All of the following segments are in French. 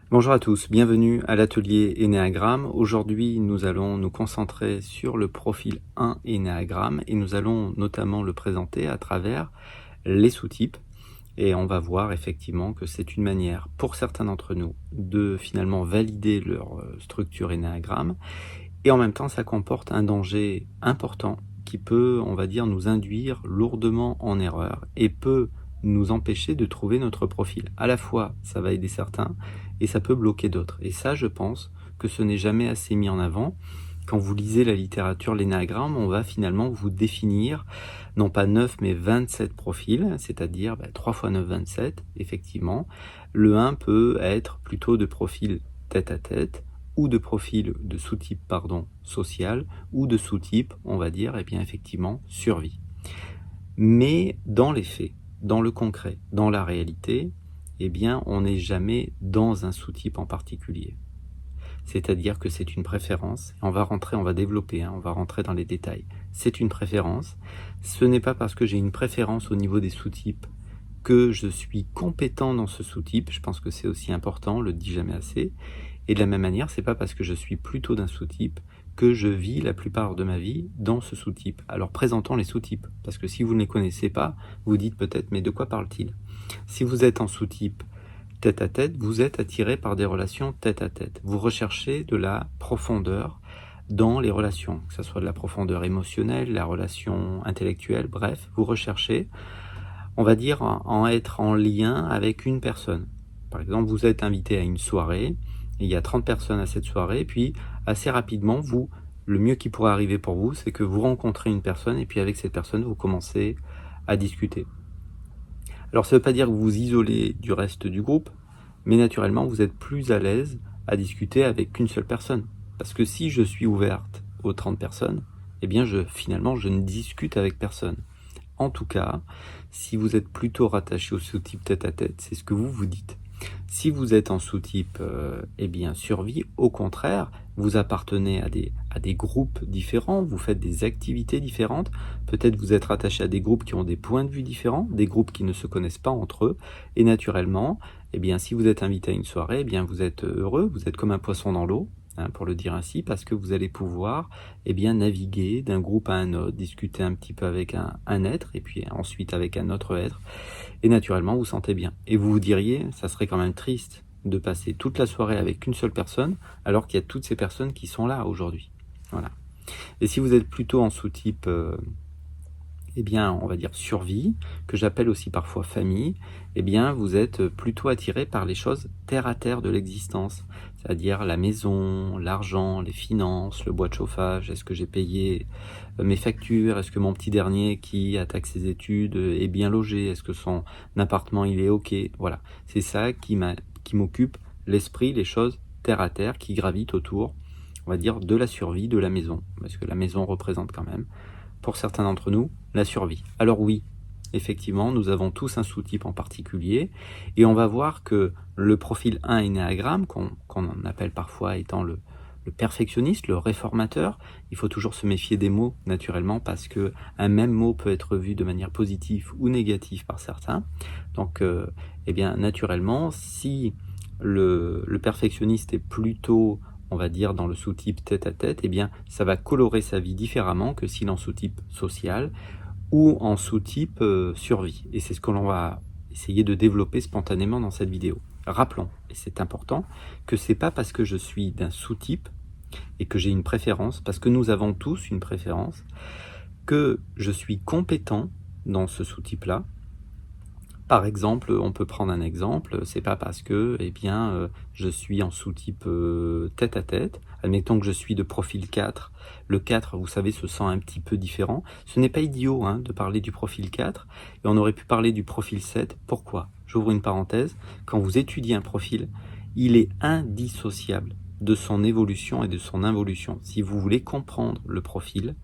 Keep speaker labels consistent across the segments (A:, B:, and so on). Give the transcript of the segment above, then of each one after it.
A: Bonjour à tous, bienvenue à l'atelier Énéagramme. Aujourd'hui, nous allons nous concentrer sur le profil 1 Énéagramme et nous allons notamment le présenter à travers les sous-types. Et on va voir effectivement que c'est une manière pour certains d'entre nous de finalement valider leur structure Énéagramme. Et en même temps, ça comporte un danger important qui peut, on va dire, nous induire lourdement en erreur et peut nous empêcher de trouver notre profil. À la fois, ça va aider certains et ça peut bloquer d'autres. Et ça, je pense que ce n'est jamais assez mis en avant. Quand vous lisez la littérature, l'énéagramme, on va finalement vous définir non pas 9 mais 27 profils, c'est-à-dire 3 x 9, 27, effectivement. Le 1 peut être plutôt de profil tête à tête, ou de profil de sous-type social, ou de sous-type, on va dire, effectivement, survie. Mais dans les faits, dans le concret, dans la réalité, on n'est jamais dans un sous-type en particulier. C'est-à-dire que c'est une préférence. On va développer, on va rentrer dans les détails. C'est une préférence. Ce n'est pas parce que j'ai une préférence au niveau des sous-types que je suis compétent dans ce sous-type. Je pense que c'est aussi important, on le dit jamais assez. Et de la même manière, c'est pas parce que je suis plutôt d'un sous-type que je vis la plupart de ma vie dans ce sous-type. Alors présentons les sous-types, parce que si vous ne les connaissez pas, vous dites peut-être, mais de quoi parle-t-il? Si vous êtes en sous-type tête à tête, vous êtes attiré par des relations tête à tête. Vous recherchez de la profondeur dans les relations, que ce soit de la profondeur émotionnelle, la relation intellectuelle, bref, vous recherchez, on va dire, en être en lien avec une personne. Par exemple, vous êtes invité à une soirée, et il y a 30 personnes à cette soirée, et puis assez rapidement, le mieux qui pourrait arriver pour vous, c'est que vous rencontrez une personne, et puis avec cette personne, vous commencez à discuter. Alors ça ne veut pas dire que vous vous isolez du reste du groupe, mais naturellement, vous êtes plus à l'aise à discuter avec qu'une seule personne. Parce que si je suis ouverte aux 30 personnes, finalement, je ne discute avec personne. En tout cas, si vous êtes plutôt rattaché au sous-type tête-à-tête, c'est ce que vous vous dites. Si vous êtes en sous-type survie, au contraire, vous appartenez à des groupes différents, vous faites des activités différentes, peut-être vous êtes rattaché à des groupes qui ont des points de vue différents, des groupes qui ne se connaissent pas entre eux, et naturellement, si vous êtes invité à une soirée, vous êtes heureux, vous êtes comme un poisson dans l'eau, pour le dire ainsi, parce que vous allez pouvoir naviguer d'un groupe à un autre, discuter un petit peu avec un être, et puis ensuite avec un autre être, et naturellement vous sentez bien. Et vous vous diriez, ça serait quand même triste de passer toute la soirée avec une seule personne, alors qu'il y a toutes ces personnes qui sont là aujourd'hui. Voilà. Et si vous êtes plutôt en sous-type on va dire survie, que j'appelle aussi parfois famille, vous êtes plutôt attiré par les choses terre à terre de l'existence, c'est-à-dire la maison, l'argent, les finances, le bois de chauffage, est-ce que j'ai payé mes factures, est-ce que mon petit dernier qui attaque ses études est bien logé, est-ce que son appartement il est ok, voilà, c'est ça qui m'occupe l'esprit, les choses terre à terre qui gravitent autour, on va dire, de la survie de la maison, parce que la maison représente quand même, pour certains d'entre nous, la survie. Alors oui, effectivement, nous avons tous un sous-type en particulier, et on va voir que le profil 1 énéagramme, qu'on appelle parfois étant le perfectionniste, le réformateur, il faut toujours se méfier des mots, naturellement, parce que un même mot peut être vu de manière positive ou négative par certains. Donc, naturellement, si le perfectionniste est plutôt, on va dire, dans le sous-type tête-à-tête, ça va colorer sa vie différemment que s'il est en sous-type social ou en sous-type survie. Et c'est ce que l'on va essayer de développer spontanément dans cette vidéo. Rappelons, et c'est important, que c'est pas parce que je suis d'un sous-type et que j'ai une préférence, parce que nous avons tous une préférence, que je suis compétent dans ce sous-type-là. Par exemple, on peut prendre un exemple, c'est pas parce que je suis en sous-type tête à tête, admettons que je suis de profil 4, le 4, vous savez, se sent un petit peu différent. Ce n'est pas idiot de parler du profil 4, et on aurait pu parler du profil 7. Pourquoi? J'ouvre une parenthèse, quand vous étudiez un profil, il est indissociable de son évolution et de son involution. Si vous voulez comprendre le profil,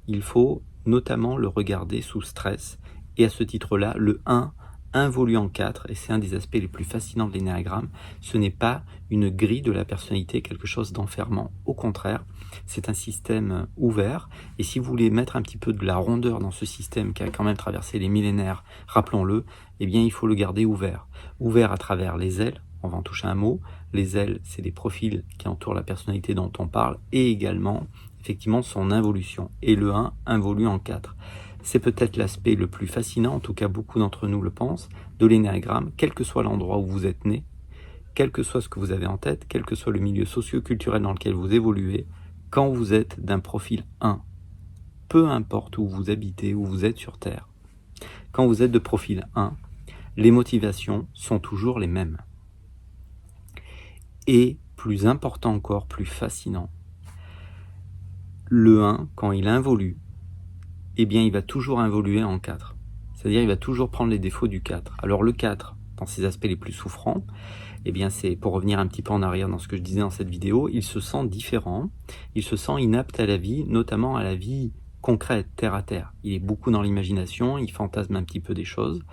A: il faut notamment le regarder sous stress, et à ce titre-là, le 1 involue en 4, et c'est un des aspects les plus fascinants de l'énéagramme, ce n'est pas une grille de la personnalité, quelque chose d'enfermant. Au contraire, c'est un système ouvert, et si vous voulez mettre un petit peu de la rondeur dans ce système qui a quand même traversé les millénaires, rappelons-le, il faut le garder ouvert. Ouvert à travers les ailes, on va en toucher un mot. Les L, c'est les profils qui entourent la personnalité dont on parle, et également, effectivement, son involution. Et le 1 involue en 4. C'est peut-être l'aspect le plus fascinant, en tout cas beaucoup d'entre nous le pensent, de l'énéagramme, quel que soit l'endroit où vous êtes né, quel que soit ce que vous avez en tête, quel que soit le milieu socio-culturel dans lequel vous évoluez, quand vous êtes d'un profil 1, peu importe où vous habitez, où vous êtes sur Terre, quand vous êtes de profil 1, les motivations sont toujours les mêmes. Et plus important encore, plus fascinant, le 1, quand il involue, eh bien il va toujours involuer en 4. C'est-à-dire il va toujours prendre les défauts du 4. Alors le 4, dans ses aspects les plus souffrants, eh bien c'est, pour revenir un petit peu en arrière dans ce que je disais dans cette vidéo, il se sent différent, il se sent inapte à la vie, notamment à la vie concrète, terre à terre. Il est beaucoup dans l'imagination, il fantasme un petit peu des choses,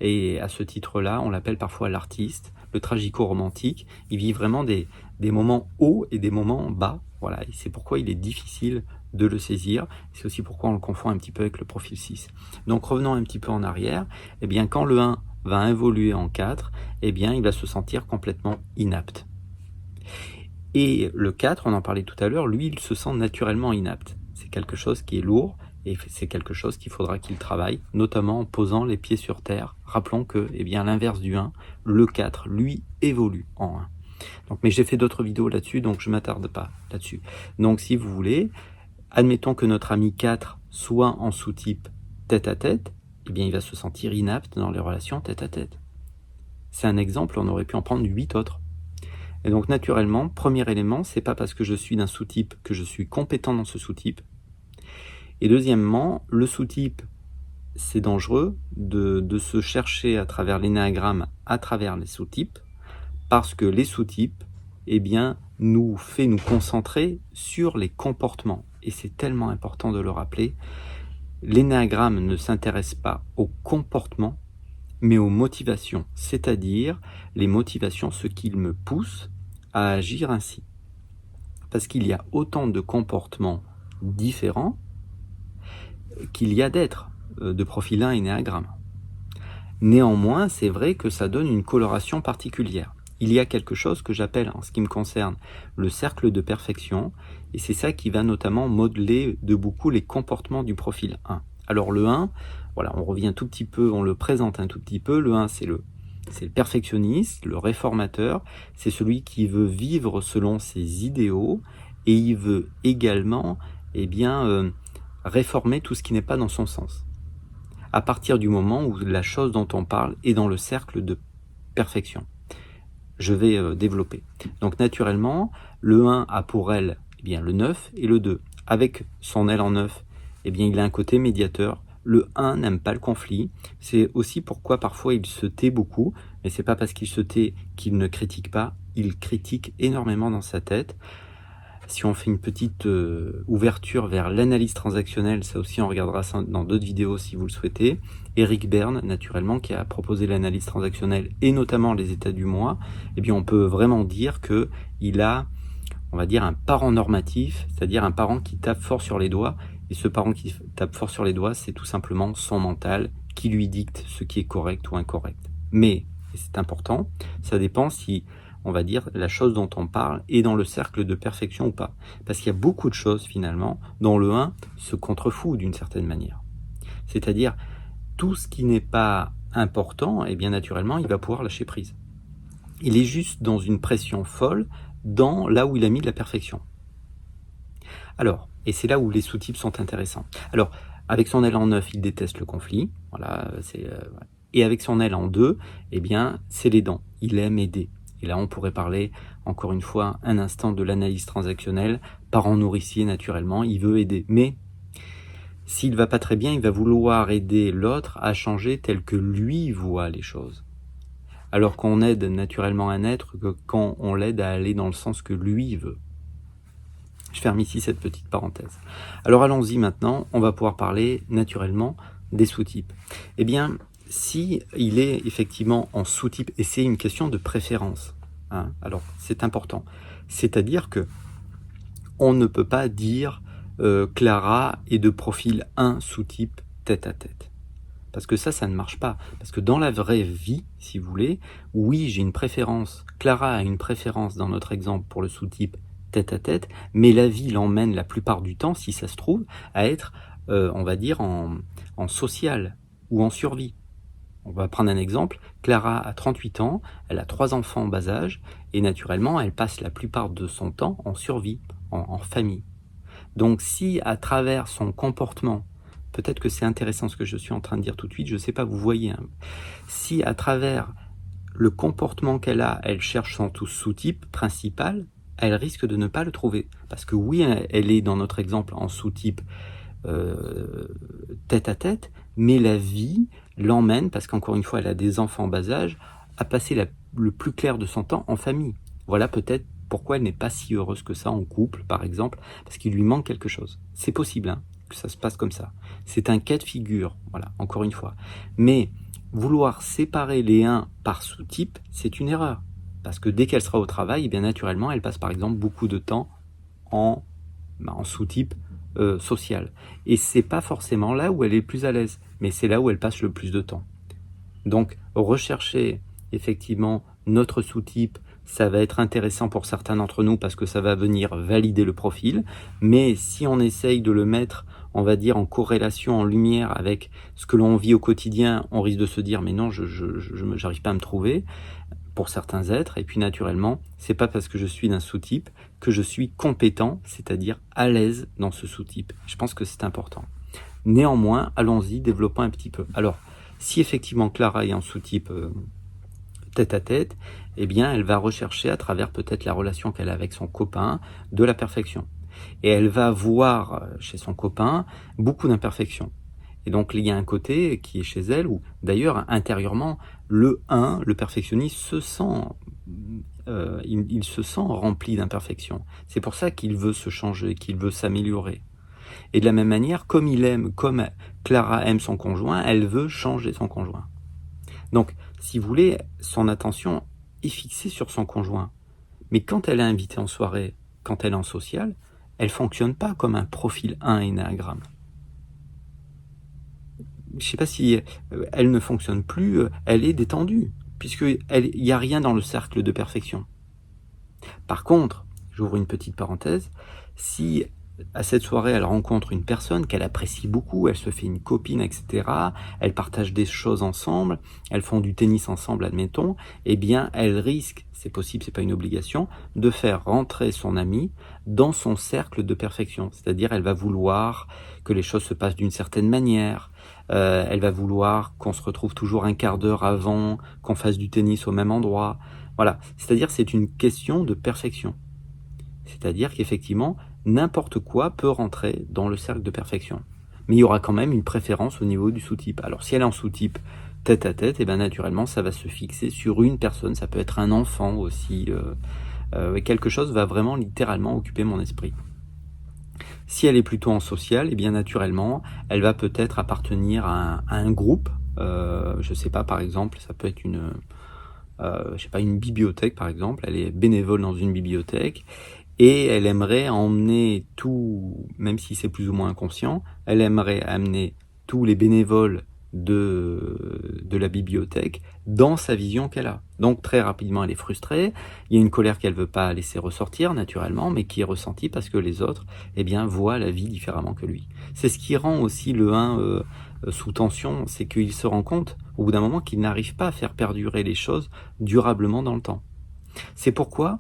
A: et à ce titre-là, on l'appelle parfois l'artiste, le tragico-romantique. Il vit vraiment des moments hauts et des moments bas, voilà, et c'est pourquoi il est difficile de le saisir, c'est aussi pourquoi on le confond un petit peu avec le profil 6. Donc revenons un petit peu en arrière, eh bien quand le 1 va évoluer en 4, eh bien il va se sentir complètement inapte. Et le 4, on en parlait tout à l'heure, lui il se sent naturellement inapte. C'est quelque chose qui est lourd, et c'est quelque chose qu'il faudra qu'il travaille, notamment en posant les pieds sur terre. Rappelons que, eh bien, l'inverse du 1, le 4, lui, évolue en 1. Donc, mais j'ai fait d'autres vidéos là-dessus, donc je ne m'attarde pas là-dessus. Donc, si vous voulez, admettons que notre ami 4 soit en sous-type tête à tête, eh bien, il va se sentir inapte dans les relations tête à tête. C'est un exemple, on aurait pu en prendre 8 autres. Et donc, naturellement, premier élément, c'est pas parce que je suis d'un sous-type que je suis compétent dans ce sous-type. Et deuxièmement, le sous-type, c'est dangereux de se chercher à travers l'énéagramme, à travers les sous-types, parce que les sous-types, eh bien, nous fait nous concentrer sur les comportements. Et c'est tellement important de le rappeler. L'énéagramme ne s'intéresse pas aux comportements, mais aux motivations, c'est-à-dire les motivations, ce qui me pousse à agir ainsi. Parce qu'il y a autant de comportements différents qu'il y a d'êtres de profil 1 énéagramme. Néanmoins, c'est vrai que ça donne une coloration particulière. Il y a quelque chose que j'appelle, en ce qui me concerne, le cercle de perfection, et c'est ça qui va notamment modeler de beaucoup les comportements du profil 1. Alors le 1, voilà, on revient tout petit peu, on le présente un tout petit peu. Le 1, c'est le perfectionniste, le réformateur, c'est celui qui veut vivre selon ses idéaux, et il veut également, eh bien, réformer tout ce qui n'est pas dans son sens. À partir du moment où la chose dont on parle est dans le cercle de perfection. Je vais développer. Donc naturellement, le 1 a pour elle eh bien, le 9 et le 2. Avec son L en 9, eh bien, il a un côté médiateur. Le 1 n'aime pas le conflit. C'est aussi pourquoi parfois il se tait beaucoup. Mais c'est pas parce qu'il se tait qu'il ne critique pas. Il critique énormément dans sa tête. Si on fait une petite ouverture vers l'analyse transactionnelle, ça aussi on regardera ça dans d'autres vidéos si vous le souhaitez. Eric Berne, naturellement, qui a proposé l'analyse transactionnelle et notamment les états du mois, eh bien on peut vraiment dire qu'il a, on va dire, un parent normatif, c'est-à-dire un parent qui tape fort sur les doigts. Et ce parent qui tape fort sur les doigts, c'est tout simplement son mental qui lui dicte ce qui est correct ou incorrect. Mais, et c'est important, ça dépend si, on va dire, la chose dont on parle est dans le cercle de perfection ou pas. Parce qu'il y a beaucoup de choses, finalement, dont le 1 se contrefout d'une certaine manière. C'est-à-dire, tout ce qui n'est pas important, eh bien, naturellement, il va pouvoir lâcher prise. Il est juste dans une pression folle, dans là où il a mis de la perfection. Alors, et c'est là où les sous-types sont intéressants. Alors, avec son L en 9, il déteste le conflit. Voilà, et avec son L en 2, eh bien, c'est l'aidant. Il aime aider. Et là, on pourrait parler, encore une fois, un instant de l'analyse transactionnelle. Parent nourricier, naturellement, il veut aider. Mais s'il va pas très bien, il va vouloir aider l'autre à changer tel que lui voit les choses. Alors qu'on aide naturellement un être que quand on l'aide à aller dans le sens que lui veut. Je ferme ici cette petite parenthèse. Alors allons-y maintenant, on va pouvoir parler naturellement des sous-types. Eh bien, si il est effectivement en sous-type, et c'est une question de préférence, hein, alors c'est important, c'est-à-dire que on ne peut pas dire Clara est de profil 1 sous-type tête à tête. Parce que ça ne marche pas. Parce que dans la vraie vie, si vous voulez, oui, j'ai une préférence. Clara a une préférence dans notre exemple pour le sous-type tête-à-tête, mais la vie l'emmène la plupart du temps, si ça se trouve, à être, on va dire, en social ou en survie. On va prendre un exemple. Clara a 38 ans, elle a 3 enfants en bas âge, et naturellement, elle passe la plupart de son temps en survie, en famille. Donc si à travers son comportement, peut-être que c'est intéressant ce que je suis en train de dire tout de suite, je ne sais pas, vous voyez, hein, si à travers le comportement qu'elle a, elle cherche son sous-type principal, elle risque de ne pas le trouver. Parce que oui, elle est dans notre exemple en sous-type tête à tête, mais la vie l'emmène, parce qu'encore une fois, elle a des enfants en bas âge, à passer le plus clair de son temps en famille. Voilà peut-être pourquoi elle n'est pas si heureuse que ça en couple, par exemple, parce qu'il lui manque quelque chose. C'est possible hein, que ça se passe comme ça. C'est un cas de figure, voilà, encore une fois. Mais vouloir séparer les uns par sous-type, c'est une erreur. Parce que dès qu'elle sera au travail, eh bien naturellement, elle passe par exemple beaucoup de temps en sous-type social. Et c'est pas forcément là où elle est le plus à l'aise, mais c'est là où elle passe le plus de temps. Donc rechercher effectivement notre sous-type, ça va être intéressant pour certains d'entre nous parce que ça va venir valider le profil, mais si on essaye de le mettre, on va dire, en corrélation, en lumière avec ce que l'on vit au quotidien, on risque de se dire mais non, je n'arrive pas à me trouver pour certains êtres, et puis naturellement, c'est pas parce que je suis d'un sous-type que je suis compétent, c'est-à-dire à l'aise dans ce sous-type. Je pense que c'est important. Néanmoins, allons-y, développons un petit peu. Alors, si effectivement Clara est en sous-type tête à tête, eh bien, elle va rechercher à travers peut-être la relation qu'elle a avec son copain de la perfection. Et elle va voir chez son copain beaucoup d'imperfections. Et donc, il y a un côté qui est chez elle où, d'ailleurs, intérieurement, le 1, le perfectionniste, se sent, il se sent rempli d'imperfections. C'est pour ça qu'il veut se changer, qu'il veut s'améliorer. Et de la même manière, comme Clara aime son conjoint, elle veut changer son conjoint. Donc, si vous voulez, son attention est fixée sur son conjoint. Mais quand elle est invitée en soirée, quand elle est en social, elle ne fonctionne pas comme un profil 1 énéagramme. Je ne sais pas si elle ne fonctionne plus, elle est détendue, puisqu'il n'y a rien dans le cercle de perfection. Par contre, j'ouvre une petite parenthèse, si à cette soirée elle rencontre une personne qu'elle apprécie beaucoup, elle se fait une copine, etc., elle partage des choses ensemble, elles font du tennis ensemble, admettons, eh bien elle risque, c'est possible, c'est pas une obligation, de faire rentrer son amie dans son cercle de perfection. C'est-à-dire elle va vouloir que les choses se passent d'une certaine manière, elle va vouloir qu'on se retrouve toujours un quart d'heure avant, qu'on fasse du tennis au même endroit. Voilà, c'est-à-dire c'est une question de perfection. C'est-à-dire qu'effectivement, n'importe quoi peut rentrer dans le cercle de perfection. Mais il y aura quand même une préférence au niveau du sous-type. Alors si elle est en sous-type tête à tête, et bien naturellement ça va se fixer sur une personne, ça peut être un enfant aussi, quelque chose va vraiment littéralement occuper mon esprit. Si elle est plutôt en social, et bien naturellement, elle va peut-être appartenir à un groupe, je ne sais pas, par exemple, ça peut être une bibliothèque par exemple, elle est bénévole dans une bibliothèque, et elle aimerait emmener tout, même si c'est plus ou moins inconscient, elle aimerait amener tous les bénévoles de la bibliothèque dans sa vision qu'elle a. Donc très rapidement elle est frustrée, il y a une colère qu'elle ne veut pas laisser ressortir naturellement, mais qui est ressentie parce que les autres voient la vie différemment que lui. C'est ce qui rend aussi le 1 sous tension, c'est qu'il se rend compte au bout d'un moment qu'il n'arrive pas à faire perdurer les choses durablement dans le temps. C'est pourquoi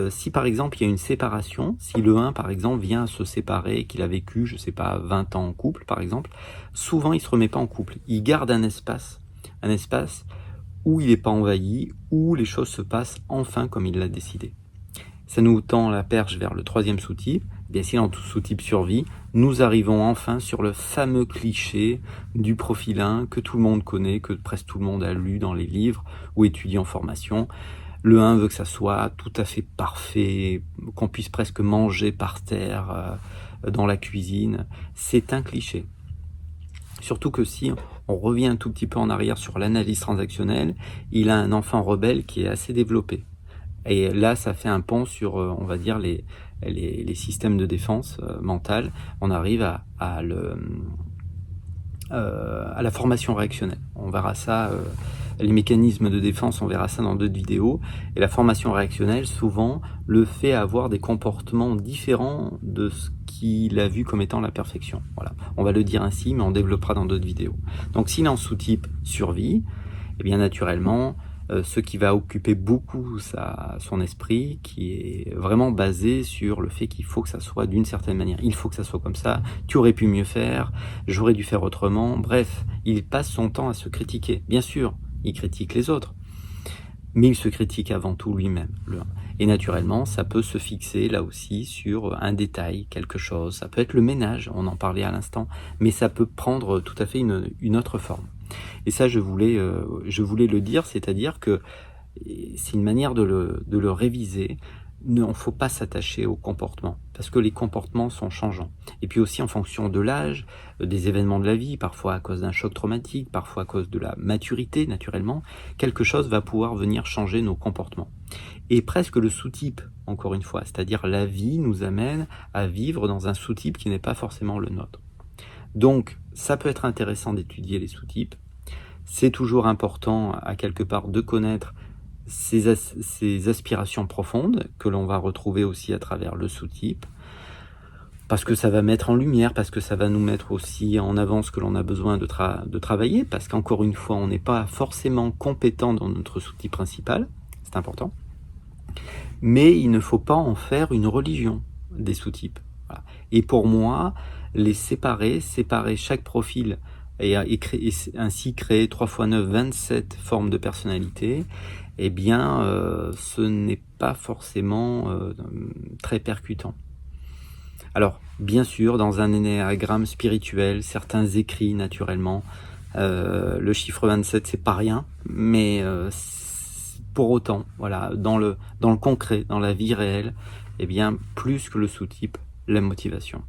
A: si par exemple il y a une séparation, si le 1 par exemple vient à se séparer, qu'il a vécu, je sais pas, 20 ans en couple par exemple, souvent il se remet pas en couple, il garde un espace où il n'est pas envahi, où les choses se passent enfin comme il l'a décidé. Ça nous tend la perche vers le 3e sous-type. Bien si en tout sous-type survie, nous arrivons enfin sur le fameux cliché du profil 1 que tout le monde connaît, que presque tout le monde a lu dans les livres ou étudié en formation. Le 1 veut que ça soit tout à fait parfait, qu'on puisse presque manger par terre, dans la cuisine. C'est un cliché. Surtout que si on revient un tout petit peu en arrière sur l'analyse transactionnelle, il a un enfant rebelle qui est assez développé. Et là, ça fait un pont sur, on va dire, les systèmes de défense mentale. On arrive à à la formation réactionnelle. On verra ça, les mécanismes de défense, on verra ça dans d'autres vidéos. Et la formation réactionnelle, souvent, le fait avoir des comportements différents de ce qu'il a vu comme étant la perfection. Voilà. On va le dire ainsi, mais on développera dans d'autres vidéos. Donc, s'il est en sous-type survie, eh bien, naturellement, ce qui va occuper beaucoup son esprit, qui est vraiment basé sur le fait qu'il faut que ça soit d'une certaine manière. Il faut que ça soit comme ça, tu aurais pu mieux faire, j'aurais dû faire autrement. Bref, il passe son temps à se critiquer. Bien sûr, il critique les autres, mais il se critique avant tout lui-même. Et naturellement, ça peut se fixer là aussi sur un détail, quelque chose. Ça peut être le ménage, on en parlait à l'instant, mais ça peut prendre tout à fait une autre forme. Et ça, je voulais le dire, c'est-à-dire que c'est une manière de le réviser. Il ne faut pas s'attacher au comportement, parce que les comportements sont changeants. Et puis aussi en fonction de l'âge, des événements de la vie, parfois à cause d'un choc traumatique, parfois à cause de la maturité, naturellement, quelque chose va pouvoir venir changer nos comportements. Et presque le sous-type, encore une fois, c'est-à-dire la vie nous amène à vivre dans un sous-type qui n'est pas forcément le nôtre. Donc, ça peut être intéressant d'étudier les sous-types. C'est toujours important, à quelque part, de connaître ces aspirations profondes que l'on va retrouver aussi à travers le sous-type, parce que ça va mettre en lumière, parce que ça va nous mettre aussi en avant ce que l'on a besoin de travailler, parce qu'encore une fois, on n'est pas forcément compétent dans notre sous-type principal, c'est important, mais il ne faut pas en faire une religion des sous-types. Voilà. Et pour moi, les séparer chaque profil et ainsi créer 3 x 9, 27 formes de personnalité, eh bien, ce n'est pas forcément très percutant. Alors, bien sûr, dans un énéagramme spirituel, certains écrits, naturellement, le chiffre 27, c'est pas rien, mais pour autant, voilà, dans le concret, dans la vie réelle, eh bien, plus que le sous-type, la motivation.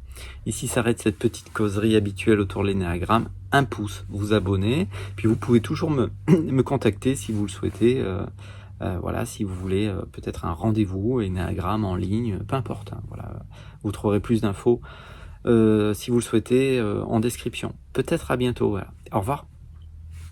A: Ici s'arrête cette petite causerie habituelle autour de l'énéagramme. Un pouce, vous abonnez, puis vous pouvez toujours me contacter si vous le souhaitez. Voilà, si vous voulez peut-être un rendez-vous, énéagramme en ligne, peu importe. Hein, voilà, vous trouverez plus d'infos si vous le souhaitez en description. Peut-être à bientôt. Voilà. Au revoir.